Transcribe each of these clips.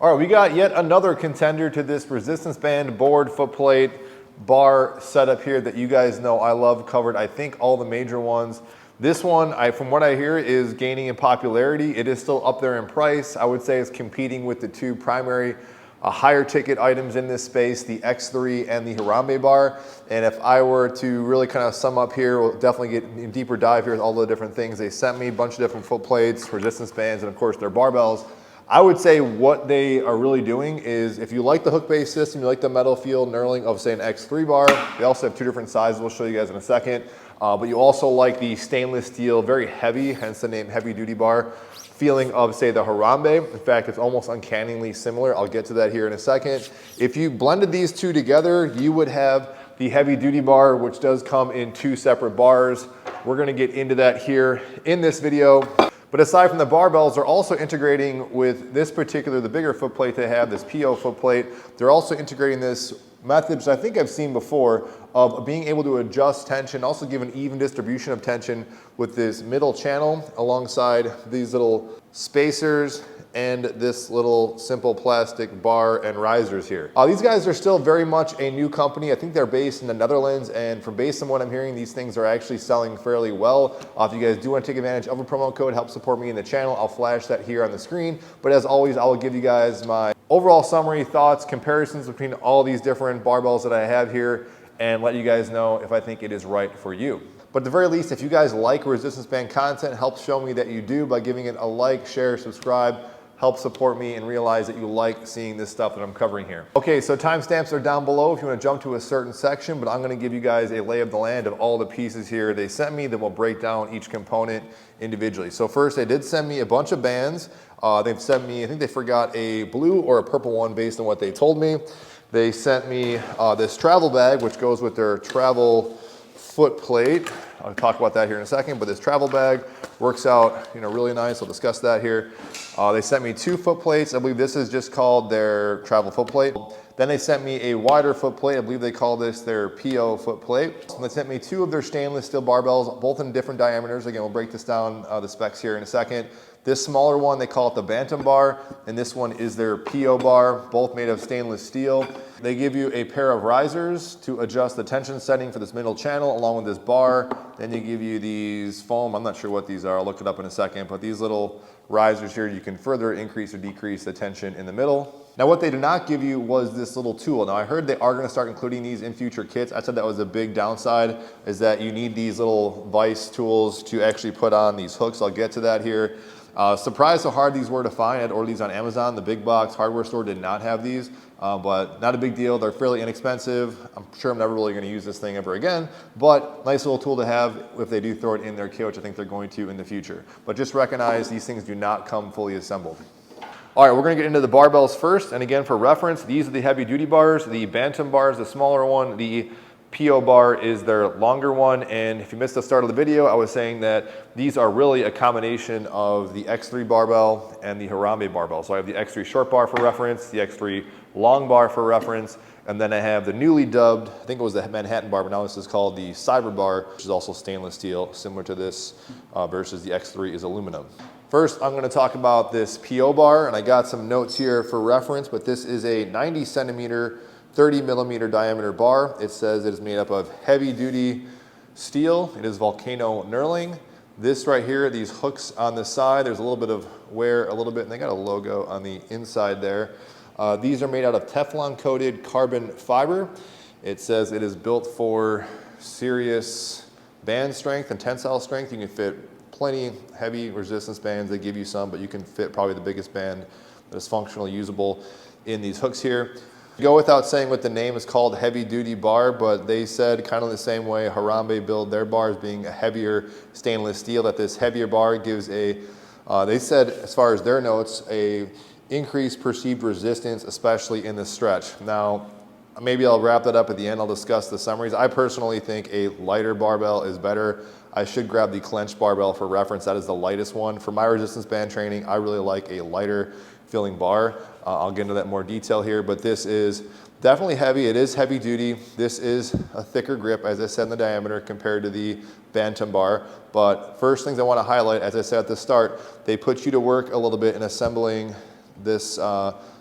All right, we got yet another contender to this resistance band board footplate bar setup here that you guys know I love. Covered, I think, all the major ones. This one, from what I hear, is gaining in popularity. It is still up there in price. I would say it's competing with the two primary higher ticket items in this space, the X3 and the Harambe bar. And if I were to really kind of sum up here, we'll definitely get a deeper dive here with all the different things they sent me, a bunch of different foot plates, resistance bands, and of course their barbells. I would say what they are really doing is, if you like the hook-based system, you like the metal feel knurling of, say, an X3 bar, they also have two different sizes we'll show you guys in a second, but you also like the stainless steel, very heavy, hence the name heavy duty bar, feeling of, say, the Harambe. In fact, it's almost uncannily similar. I'll get to that here in a second. If you blended these two together, you would have the heavy duty bar, which does come in two separate bars. We're gonna get into that here in this video. But aside from the barbells, they're also integrating with this particular, the bigger foot plate they have, this PO foot plate. They're also integrating this method, which I think I've seen before, of being able to adjust tension, also give an even distribution of tension with this middle channel alongside these little spacers and this little simple plastic bar and risers here. These guys are still very much a new company. I think they're based in the Netherlands, and from based on what I'm hearing, these things are actually selling fairly well. If you guys do want to take advantage of a promo code, help support me in the channel, I'll flash that here on the screen. But as always, I will give you guys my overall summary, thoughts, comparisons between all these different barbells that I have here, and let you guys know if I think it is right for you. But at the very least, if you guys like resistance band content, help show me that you do by giving it a like, share, subscribe. Help support me and realize that you like seeing this stuff that I'm covering here. Okay, so timestamps are down below if you want to jump to a certain section, but I'm going to give you guys a lay of the land of all the pieces here they sent me, then we'll break down each component individually. So first, they did send me a bunch of bands. They've sent me, I think they forgot a blue or a purple one based on what they told me. They sent me this travel bag, which goes with their travel foot plate. I'll talk about that here in a second, but this travel bag works out, really nice. I'll discuss that here. They sent me two foot plates. I believe this is just called their travel foot plate. Then they sent me a wider foot plate. I believe they call this their PO foot plate. And they sent me two of their stainless steel barbells, both in different diameters. Again, we'll break this down, the specs here in a second. This smaller one, they call it the Bantam bar, and this one is their PO bar, both made of stainless steel. They give you a pair of risers to adjust the tension setting for this middle channel along with this bar. Then they give you these foam, I'm not sure what these are, I'll look it up in a second, but these little risers here, you can further increase or decrease the tension in the middle. Now what they did not give you was this little tool. Now I heard they are gonna start including these in future kits. I said that was a big downside, is that you need these little vise tools to actually put on these hooks. I'll get to that here. Surprised how hard these were to find. I had ordered these on Amazon. The big box hardware store did not have these, but not a big deal. They're fairly inexpensive. I'm sure I'm never really going to use this thing ever again, but nice little tool to have if they do throw it in their kit, which I think they're going to in the future. But just recognize these things do not come fully assembled. All right, we're going to get into the barbells first. And again, for reference, these are the heavy duty bars. The Bantam bar is the smaller one. The PO bar is their longer one, and if you missed the start of the video, I was saying that these are really a combination of the X3 barbell and the Harambe barbell. So I have the X3 short bar for reference, the X3 long bar for reference, and then I have the newly dubbed, I think it was the Manhattan bar, but now this is called the Cyber bar, which is also stainless steel, similar to this, versus the X3 is aluminum. First, I'm going to talk about this PO bar, and I got some notes here for reference, but this is a 90 centimeter 30 millimeter diameter bar. It says it is made up of heavy duty steel. It is volcano knurling. This right here, these hooks on the side, there's a little bit of wear, and they got a logo on the inside there. These are made out of Teflon coated carbon fiber. It says it is built for serious band strength and tensile strength. You can fit plenty heavy resistance bands. They give you some, but you can fit probably the biggest band that is functionally usable in these hooks here. Go without saying what the name is called, heavy duty bar, but they said kind of the same way Harambe build their bars, being a heavier stainless steel, that this heavier bar gives a, they said as far as their notes, a increased perceived resistance, especially in the stretch. Now, maybe I'll wrap that up at the end. I'll discuss the summaries. I personally think a lighter barbell is better. I should grab the clenched barbell for reference. That is the lightest one. For my resistance band training, I really like a lighter filling bar. I'll get into that in more detail here, but this is definitely heavy. It is heavy duty. This is a thicker grip, as I said, in the diameter compared to the Bantam bar. But first things I want to highlight, as I said at the start, they put you to work a little bit in assembling this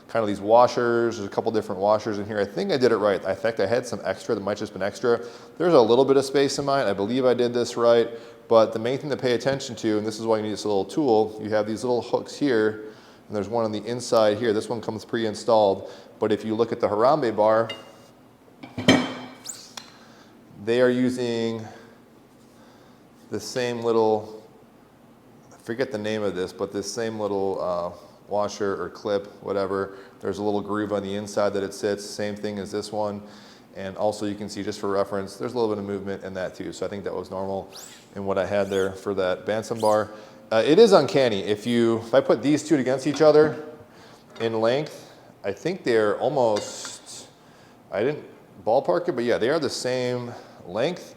kind of these washers. There's a couple different washers in here. I think I did it right. In fact, I had some extra that might just been extra. There's a little bit of space in mine. I believe I did this right. But the main thing to pay attention to, and this is why you need this little tool, you have these little hooks here, and there's one on the inside here. This one comes pre-installed. But if you look at the Harambe bar, they are using the same little, I forget the name of this, but this same little washer or clip, whatever. There's a little groove on the inside that it sits, same thing as this one. And also you can see, just for reference, there's a little bit of movement in that too. So I think that was normal in what I had there for that Bantam bar. It is uncanny. If I put these two against each other in length, I think they're almost, I didn't ballpark it, but yeah, they are the same length.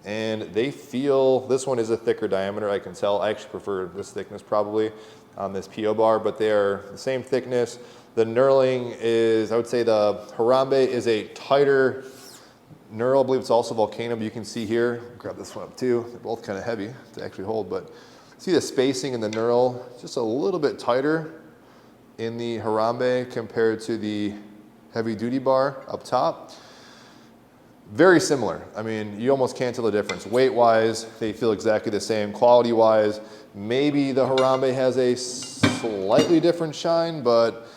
And they feel, this one is a thicker diameter, I can tell. I actually prefer this thickness probably on this PO bar, but they are the same thickness. The knurling is, I would say the Harambe is a tighter knurl. I believe it's also Volcano, but you can see here, grab this one up too. They're both kind of heavy to actually hold, but see the spacing in the knurl, just a little bit tighter in the Harambe compared to the heavy duty bar up top. Very similar. I mean, you almost can't tell the difference. Weight-wise, they feel exactly the same. Quality-wise, maybe the Harambe has a slightly different shine, but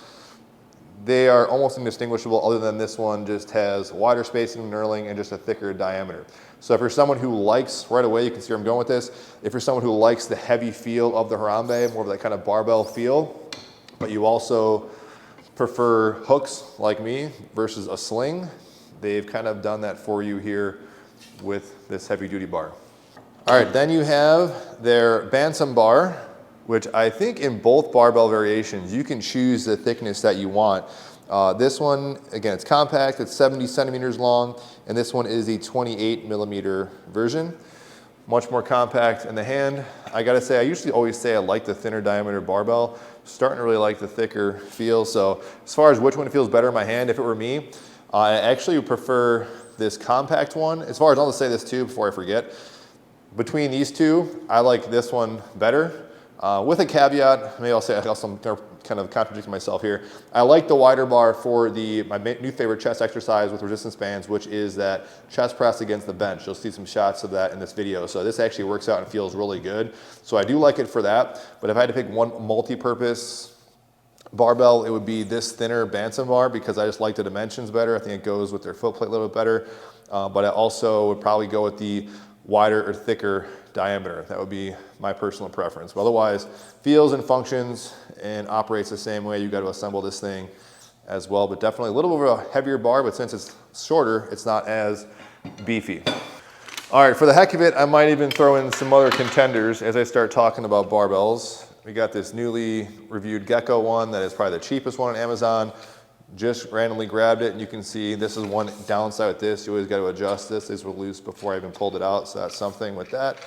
they are almost indistinguishable, other than this one just has wider spacing and knurling and just a thicker diameter. So if you're someone who likes, right away you can see where I'm going with this, if you're someone who likes the heavy feel of the Harambe, more of that kind of barbell feel, but you also prefer hooks like me versus a sling, they've kind of done that for you here with this heavy duty bar. All right, then you have their Bantam bar, which I think in both barbell variations, you can choose the thickness that you want. This one, again, it's compact, it's 70 centimeters long, and this one is the 28 millimeter version. Much more compact in the hand. I gotta say, I usually always say I like the thinner diameter barbell. Starting to really like the thicker feel. So as far as which one feels better in my hand, if it were me, I actually would prefer this compact one. As far as, I'll just say this too before I forget. Between these two, I like this one better. With a caveat, maybe I'll say, I'm kind of contradicting myself here. I like the wider bar for my new favorite chest exercise with resistance bands, which is that chest press against the bench. You'll see some shots of that in this video. So this actually works out and feels really good. So I do like it for that. But if I had to pick one multi-purpose barbell, it would be this thinner Bantam bar, because I just like the dimensions better. I think it goes with their footplate a little bit better. But I also would probably go with the wider or thicker diameter. That would be my personal preference. But otherwise, feels and functions and operates the same way. You got to assemble this thing as well. But definitely a little bit of a heavier bar, but since it's shorter, it's not as beefy. All right, for the heck of it, I might even throw in some other contenders as I start talking about barbells. We got this newly reviewed Gecko one that is probably the cheapest one on Amazon. Just randomly grabbed it, and you can see this is one downside with this. You always got to adjust this. These were loose before I even pulled it out, so that's something with that.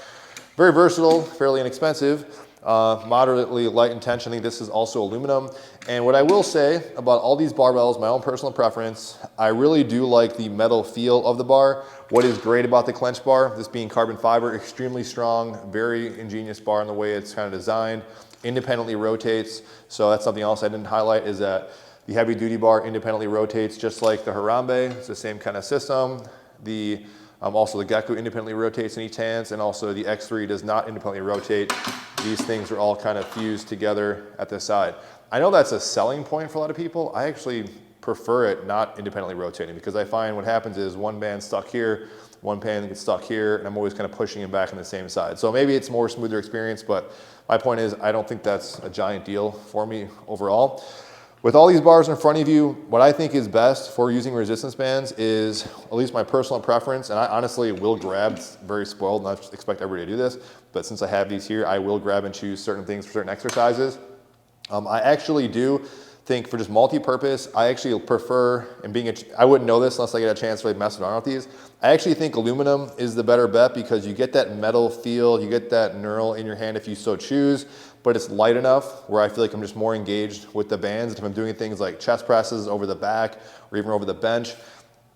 Very versatile, fairly inexpensive, moderately light in tension. I think this is also aluminum. And what I will say about all these barbells, my own personal preference, I really do like the metal feel of the bar. What is great about the clench bar, this being carbon fiber, extremely strong, very ingenious bar in the way it's kind of designed, independently rotates. So that's something else I didn't highlight, is that the heavy duty bar independently rotates just like the Harambe. It's the same kind of system. Also the Gecko independently rotates in each hand, and also the X3 does not independently rotate. These things are all kind of fused together at the side. I know that's a selling point for a lot of people. I actually prefer it not independently rotating, because I find what happens is one band's stuck here, one band gets stuck here, and I'm always kind of pushing it back on the same side. So maybe it's more smoother experience, but my point is I don't think that's a giant deal for me overall. With all these bars in front of you, what I think is best for using resistance bands is, at least my personal preference, and I honestly will grab, very spoiled, and I expect everybody to do this, but since I have these here, I will grab and choose certain things for certain exercises. I actually do think for just multi-purpose, I actually prefer, and I wouldn't know this unless I get a chance to really mess around with these, I actually think aluminum is the better bet, because you get that metal feel, you get that knurl in your hand if you so choose, but it's light enough where I feel like I'm just more engaged with the bands. If I'm doing things like chest presses over the back or even over the bench,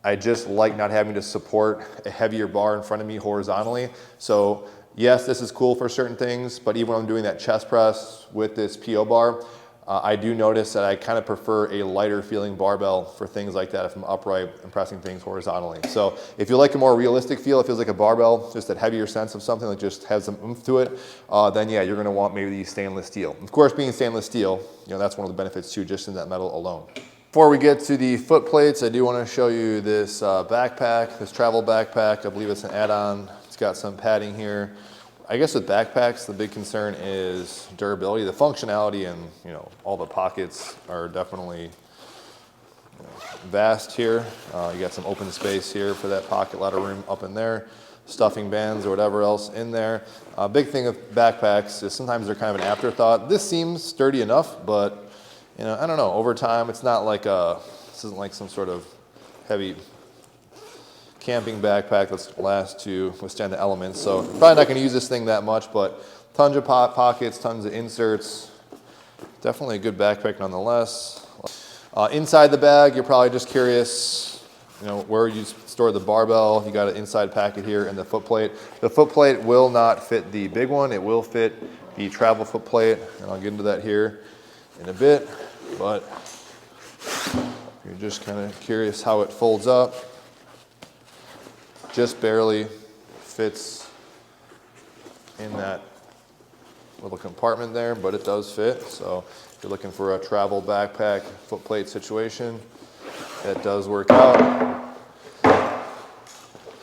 I just like not having to support a heavier bar in front of me horizontally. So yes, this is cool for certain things, but even when I'm doing that chest press with this PO bar, I do notice that I kind of prefer a lighter feeling barbell for things like that if I'm upright and pressing things horizontally. So if you like a more realistic feel, it feels like a barbell, just that heavier sense of something that just has some oomph to it, then yeah, you're gonna want maybe the stainless steel. Of course, being stainless steel, you know, that's one of the benefits too, just in that metal alone. Before we get to the foot plates, I do want to show you this backpack, this travel backpack. I believe it's an add-on. It's got some padding here. I guess with backpacks, the big concern is durability. The functionality and, you know, all the pockets are definitely, you know, vast here. You got some open space here for that pocket, a lot of room up in there, stuffing bands or whatever else in there. Big thing with backpacks is sometimes they're kind of an afterthought. This seems sturdy enough, but you know, I don't know, over time, it's not like this isn't like some sort of heavy camping backpack that's last to withstand the elements. So probably not gonna use this thing that much, but tons of pockets, tons of inserts. Definitely a good backpack nonetheless. Inside the bag, you're probably just curious, you know, where you store the barbell. You got an inside packet here and the foot plate. The foot plate will not fit the big one. It will fit the travel foot plate, and I'll get into that here in a bit, but you're just kind of curious how it folds up. Just barely fits in that little compartment there, but it does fit. So if you're looking for a travel backpack foot plate situation, that does work out.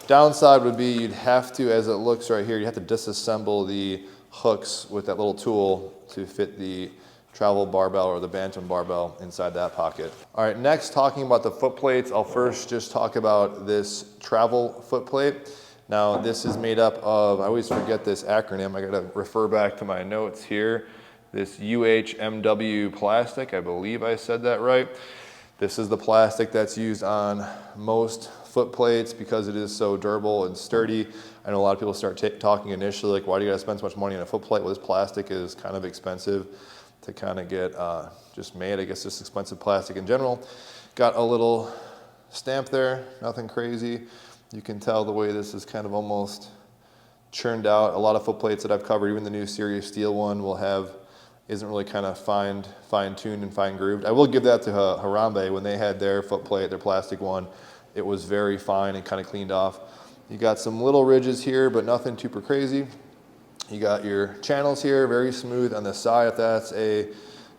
Downside would be you'd have to, as it looks right here, you have to disassemble the hooks with that little tool to fit the travel barbell or the Bantam barbell inside that pocket. All right, next, talking about the foot plates, I'll first just talk about this travel foot plate. Now, this is made up of, I always forget this acronym, I gotta refer back to my notes here. This UHMW plastic, I believe I said that right. This is the plastic that's used on most foot plates because it is so durable and sturdy. I know a lot of people start talking initially like, why do you gotta spend so much money on a foot plate? Well, this plastic is kind of expensive to kind of get just made. I guess just expensive plastic in general. Got a little stamp there, nothing crazy. You can tell the way this is kind of almost churned out. A lot of foot plates that I've covered, even the new Serious Steel one will have, isn't really kind of fine-tuned and fine-grooved. I will give that to Harambe. When they had their foot plate, their plastic one, it was very fine and kind of cleaned off. You got some little ridges here, but nothing super crazy. You got your channels here, very smooth on the side, if that's a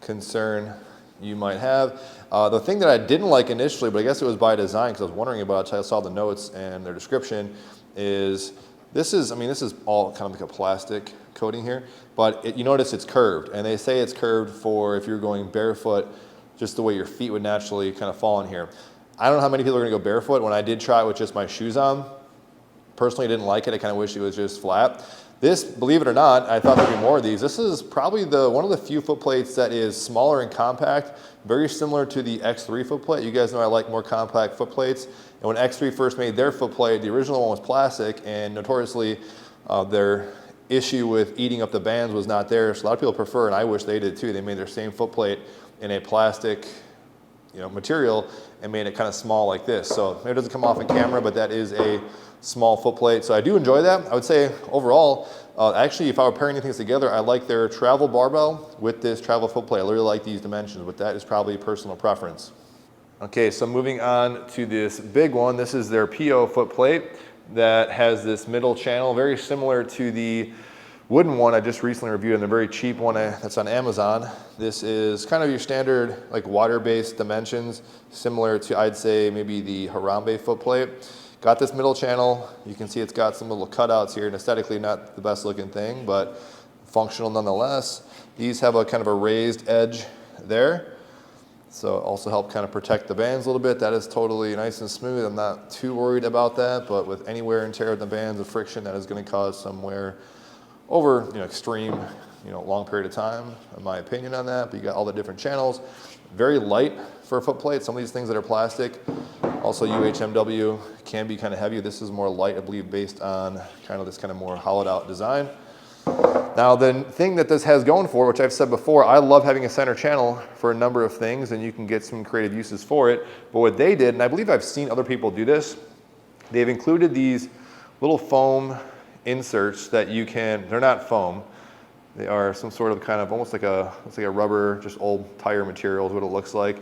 concern you might have. The thing that I didn't like initially, but I guess it was by design because I was wondering about it until I saw the notes and their description, is this is all kind of like a plastic coating here, but you notice it's curved, and they say it's curved for if you're going barefoot, just the way your feet would naturally kind of fall in here. I don't know how many people are gonna go barefoot. When I did try it with just my shoes on, personally didn't like it. I kind of wish it was just flat. This, believe it or not, I thought there'd be more of these. This is probably one of the few foot plates that is smaller and compact, very similar to the X3 foot plate. You guys know I like more compact foot plates. And when X3 first made their foot plate, the original one was plastic, and notoriously their issue with eating up the bands was not there. So a lot of people prefer, and I wish they did too, they made their same foot plate in a plastic material and made it kind of small like this. So it doesn't come off in camera, but that is a small foot plate. So I do enjoy that. I would say overall, actually, if I were pairing things together, I like their travel barbell with this travel foot plate. I really like these dimensions, but that is probably personal preference. Okay, so moving on to this big one. This is their PO foot plate that has this middle channel, very similar to the wooden one I just recently reviewed, and the very cheap one that's on Amazon. This is kind of your standard like water-based dimensions, similar to, I'd say, maybe the Harambe foot plate. Got this middle channel. You can see it's got some little cutouts here, and aesthetically not the best looking thing, but functional nonetheless. These have a kind of a raised edge there, so also help kind of protect the bands a little bit. That is totally nice and smooth. I'm not too worried about that, but with any wear and tear of the bands, the friction, that is going to cause some wear over extreme long period of time, in my opinion on that. But you got all the different channels, very light for a foot plate. Some of these things that are plastic, also UHMW, can be kind of heavy. This is more light, I believe, based on kind of this kind of more hollowed out design. Now the thing that this has going for, which I've said before, I love having a center channel for a number of things, and you can get some creative uses for it. But what they did, and I believe I've seen other people do this, they've included these little foam inserts that you can, they're not foam, They are some sort of kind of almost like it's like a rubber, just old tire material is what it looks like.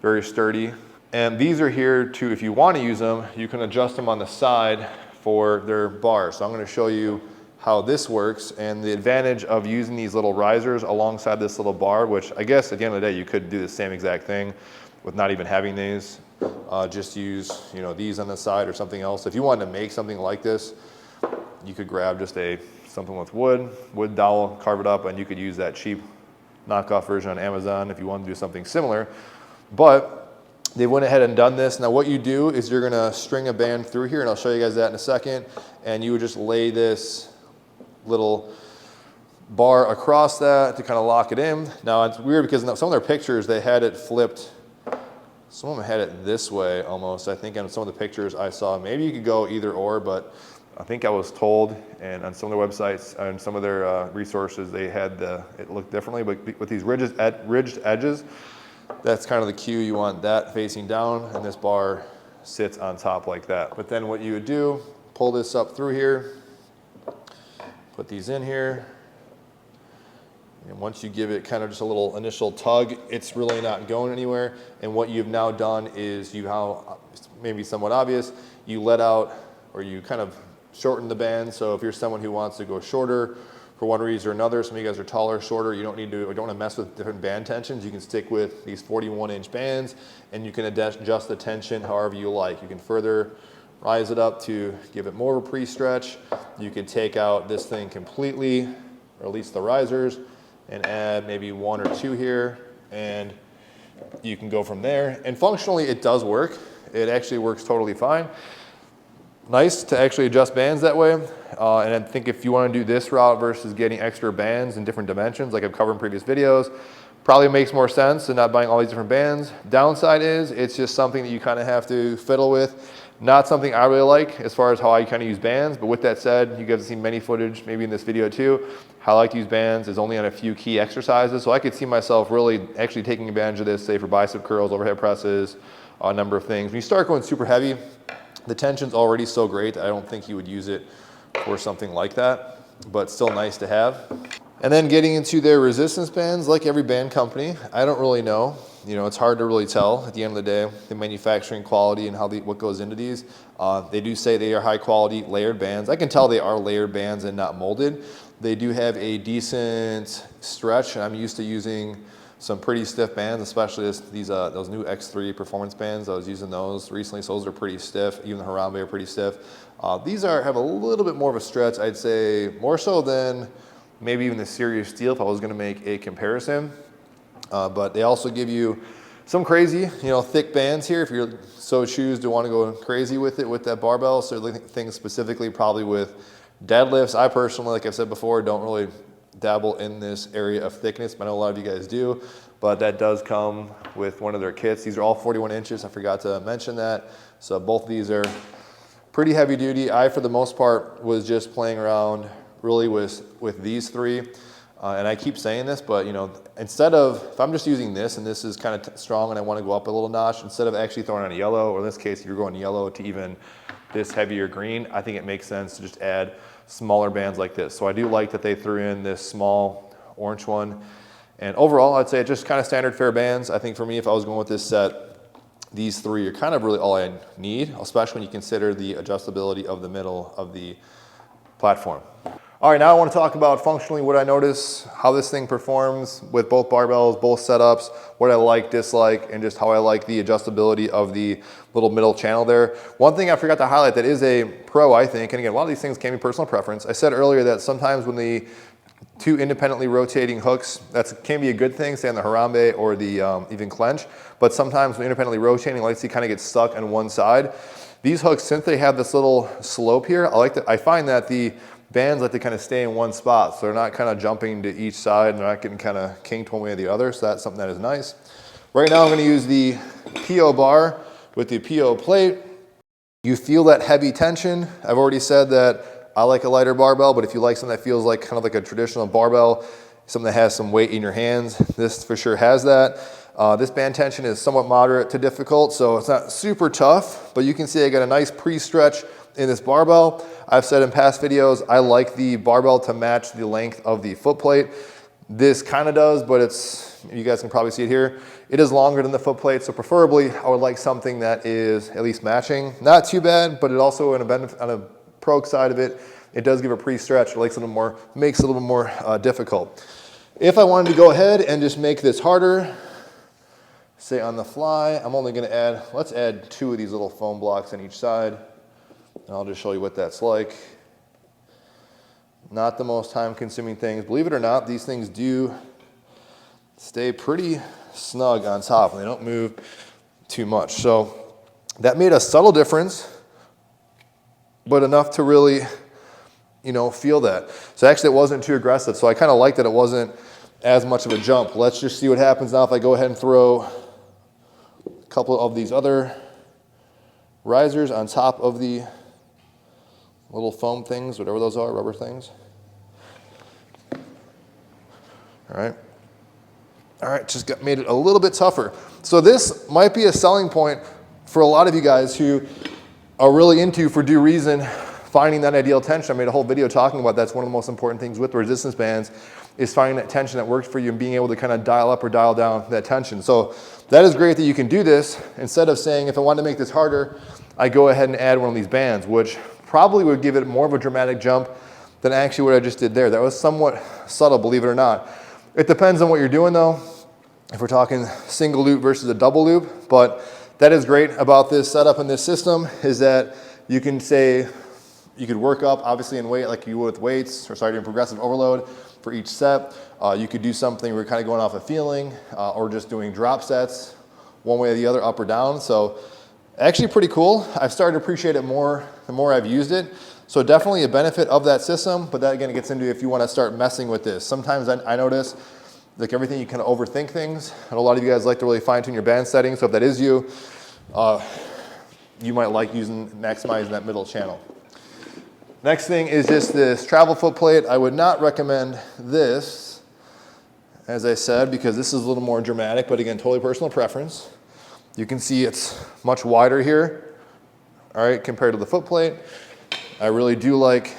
Very sturdy. And these are here to, if you want to use them, you can adjust them on the side for their bars. So I'm going to show you how this works and the advantage of using these little risers alongside this little bar, which I guess at the end of the day, you could do the same exact thing with not even having these. Just use, you know, these on the side or something else. If you wanted to make something like this, you could grab just something with wood dowel, carve it up, and you could use that cheap knockoff version on Amazon if you want to do something similar. But they went ahead and done this. Now what you do is you're gonna string a band through here, and I'll show you guys that in a second, and you would just lay this little bar across that to kind of lock it in. Now it's weird because in some of their pictures they had it flipped. Some of them had it this way almost. I think on some of the pictures I saw, maybe you could go either or, but I think I was told, and on some of their websites and some of their resources, they had it looked differently. But with these ridged edges, that's kind of the cue. You want that facing down, and this bar sits on top like that. But then what you would do, pull this up through here, put these in here, and once you give it kind of just a little initial tug, it's really not going anywhere. And what you've now done is maybe somewhat obvious, you let out, or you kind of shorten the band. So if you're someone who wants to go shorter for one reason or another, some of you guys are taller, shorter, you don't want to mess with different band tensions. You can stick with these 41-inch bands, and you can adjust the tension however you like. You can further rise it up to give it more of a pre-stretch. You can take out this thing completely, or at least the risers, and add maybe one or two here, and you can go from there. And functionally, it does work. It actually works totally fine. Nice to actually adjust bands that way. And I think if you want to do this route versus getting extra bands in different dimensions, like I've covered in previous videos, probably makes more sense than not buying all these different bands. Downside is it's just something that you kind of have to fiddle with. Not something I really like as far as how I kind of use bands, but with that said, you guys have seen many footage, maybe in this video too, how I like to use bands is only on a few key exercises. So I could see myself really actually taking advantage of this, say for bicep curls, overhead presses, a number of things. When you start going super heavy, the tension's already so great, I don't think you would use it for something like that, but still nice to have. And then getting into their resistance bands, like every band company, I don't really know. You know, it's hard to really tell at the end of the day, the manufacturing quality and what goes into these. They do say they are high quality layered bands. I can tell they are layered bands and not molded. They do have a decent stretch, and I'm used to using some pretty stiff bands, especially those new X3 performance bands. I was using those recently, so those are pretty stiff. Even the Harambe are pretty stiff. These have a little bit more of a stretch, I'd say, more so than maybe even the Serious Steel if I was gonna make a comparison. But they also give you some crazy, thick bands here if you so choose to want to go crazy with it with that barbell. Certainly things specifically probably with deadlifts. I personally, like I've said before, don't really dabble in this area of thickness, but I know a lot of you guys do. But that does come with one of their kits. These are all 41 inches. I forgot to mention that. So both of these are pretty heavy duty. I, for the most part, was just playing around really with these three. And I keep saying this, but instead of, if I'm just using this and this is kind of strong and I want to go up a little notch, instead of actually throwing on a yellow, or in this case, if you're going yellow to even this heavier green, I think it makes sense to just add smaller bands like this. So I do like that they threw in this small orange one. And overall, I'd say it's just kind of standard fare bands. I think for me, if I was going with this set, these three are kind of really all I need, especially when you consider the adjustability of the middle of the platform. All right, now I want to talk about functionally what I notice, how this thing performs with both barbells, both setups, what I like, dislike, and just how I like the adjustability of the little middle channel there. One thing I forgot to highlight that is a pro, I think, and again, a lot of these things can be personal preference. I said earlier that sometimes when the two independently rotating hooks, that can be a good thing, say on the Harambe or the even clench, but sometimes when independently rotating, like you kind of get stuck on one side. These hooks, since they have this little slope here, I find that the bands like to kind of stay in one spot, so they're not kind of jumping to each side, and they're not getting kind of kinked one way or the other, so that's something that is nice. Right now I'm going to use the PO bar with the PO plate. You feel that heavy tension. I've already said that I like a lighter barbell, but if you like something that feels like kind of like a traditional barbell, something that has some weight in your hands, this for sure has that. This band tension is somewhat moderate to difficult, so it's not super tough, but you can see I got a nice pre-stretch in this barbell. I've said in past videos, I like the barbell to match the length of the foot plate. This kind of does, but it's, you guys can probably see it here. It is longer than the foot plate, so preferably I would like something that is at least matching. Not too bad, but it also, on a pro side of it, it does give a pre-stretch. It makes it a little bit more difficult. If I wanted to go ahead and just make this harder, say on the fly, I'm only gonna add, let's add 2 of these little foam blocks on each side. And I'll just show you what that's like. Not the most time-consuming things. Believe it or not, these things do stay pretty snug on top and they don't move too much. So that made a subtle difference, but enough to really, you know, feel that. So actually it wasn't too aggressive. So I kind of like that it wasn't as much of a jump. Let's just see what happens now if I go ahead and throw a couple of these other risers on top of the little foam things, whatever those are, rubber things. All right, just made it a little bit tougher. So this might be a selling point for a lot of you guys who are really into, for due reason, finding that ideal tension. I made a whole video talking about that's one of the most important things with resistance bands, is finding that tension that works for you and being able to kind of dial up or dial down that tension. So that is great that you can do this. Instead of saying, if I want to make this harder, I go ahead and add one of these bands, which probably would give it more of a dramatic jump than actually what I just did there. That was somewhat subtle, believe it or not. It depends on what you're doing though, if we're talking single loop versus a double loop. But that is great about this setup and this system, is that you can say, you could work up obviously in weight like you would with weights, or doing progressive overload for each set. You could do something where you're kind of going off a feeling, or just doing drop sets one way or the other, up or down. So actually pretty cool. I've started to appreciate it more the more I've used it. So definitely a benefit of that system, but that again gets into if you want to start messing with this. Sometimes I notice, like everything, you kind of overthink things, and a lot of you guys like to really fine tune your band settings. So if that is you, you might like maximizing that middle channel. Next thing is just this travel foot plate. I would not recommend this, as I said, because this is a little more dramatic, but again, totally personal preference. You can see it's much wider here, all right, compared to the foot plate. I really do like,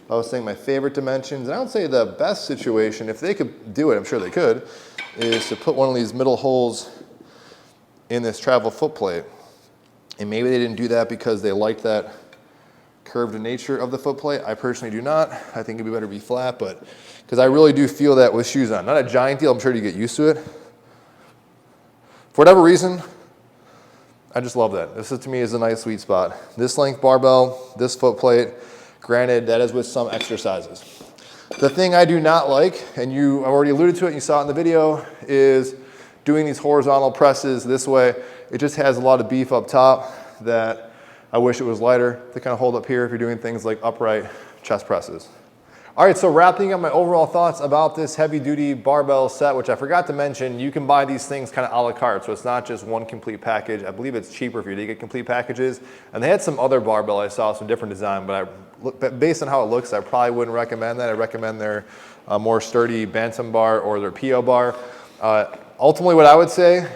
I was saying my favorite dimensions, and I would say the best situation, if they could do it, I'm sure they could, is to put one of these middle holes in this travel foot plate. And maybe they didn't do that because they liked that curved nature of the foot plate. I personally do not. I think it'd be better to be flat, but because I really do feel that with shoes on. Not a giant deal, I'm sure you get used to it. For whatever reason, I just love that. This is, to me, is a nice sweet spot. This length barbell, this foot plate, granted, that is with some exercises. The thing I do not like, and you already alluded to it, you saw it in the video, is doing these horizontal presses this way. It just has a lot of beef up top that I wish it was lighter to kind of hold up here if you're doing things like upright chest presses. All right, so wrapping up my overall thoughts about this heavy-duty barbell set, which I forgot to mention, you can buy these things kind of a la carte, so it's not just one complete package. I believe it's cheaper for you to get complete packages. And they had some other barbell I saw, some different design, but based on how it looks, I probably wouldn't recommend that. I recommend their more sturdy Bantam bar or their PO bar. Ultimately, what I would say,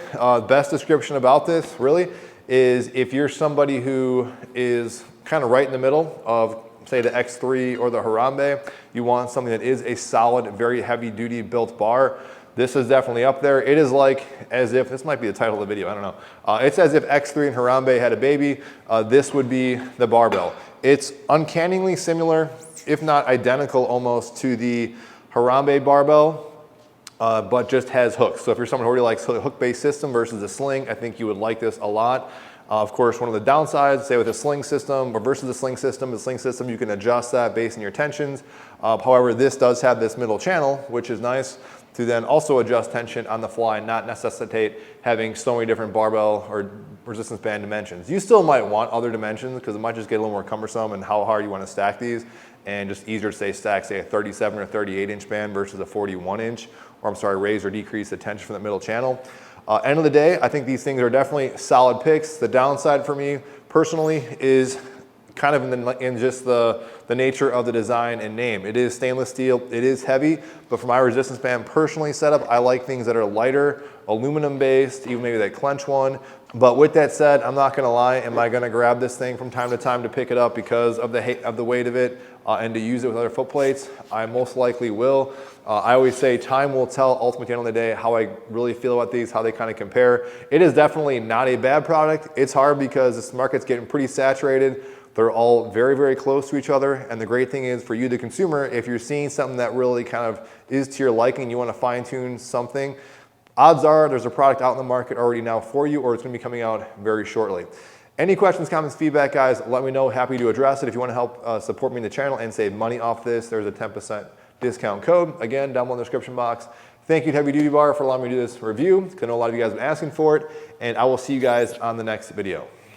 best description about this, really, is if you're somebody who is kind of right in the middle of, say, the X3 or the Harambe, you want something that is a solid, very heavy-duty built bar. This is definitely up there. It is like as if, this might be the title of the video, I don't know. It's as if X3 and Harambe had a baby. This would be the barbell. It's uncannily similar, if not identical almost, to the Harambe barbell, but just has hooks. So if you're someone who already likes a hook-based system versus a sling, I think you would like this a lot. Of course, one of the downsides, say with a sling system or versus the sling system, you can adjust that based on your tensions. However, this does have this middle channel, which is nice to then also adjust tension on the fly and not necessitate having so many different barbell or resistance band dimensions. You still might want other dimensions because it might just get a little more cumbersome and how hard you want to stack these, and just easier to stack, say, a 37 or 38 inch band versus a 41 inch, or I'm sorry, raise or decrease the tension from the middle channel. End of the day, I think these things are definitely solid picks. The downside for me personally is kind of in just the nature of the design and name. It is stainless steel, it is heavy, but for my resistance band personally setup, I like things that are lighter, aluminum based, even maybe that clench one. But with that said, I'm not gonna lie, am I gonna grab this thing from time to time to pick it up because of the weight of it and to use it with other foot plates? I most likely will. I always say time will tell ultimately at the end of the day how I really feel about these, how they kind of compare. It is definitely not a bad product. It's hard because this market's getting pretty saturated. They're all very, very close to each other. And the great thing is for you, the consumer, if you're seeing something that really kind of is to your liking, you want to fine tune something, odds are there's a product out in the market already now for you, or it's going to be coming out very shortly. Any questions, comments, feedback, guys, let me know. Happy to address it. If you want to help support me in the channel and save money off this, there's a 10% discount code. Again, down below in the description box. Thank you to Heavy Duty Bar for allowing me to do this review, because I know a lot of you guys have been asking for it, and I will see you guys on the next video.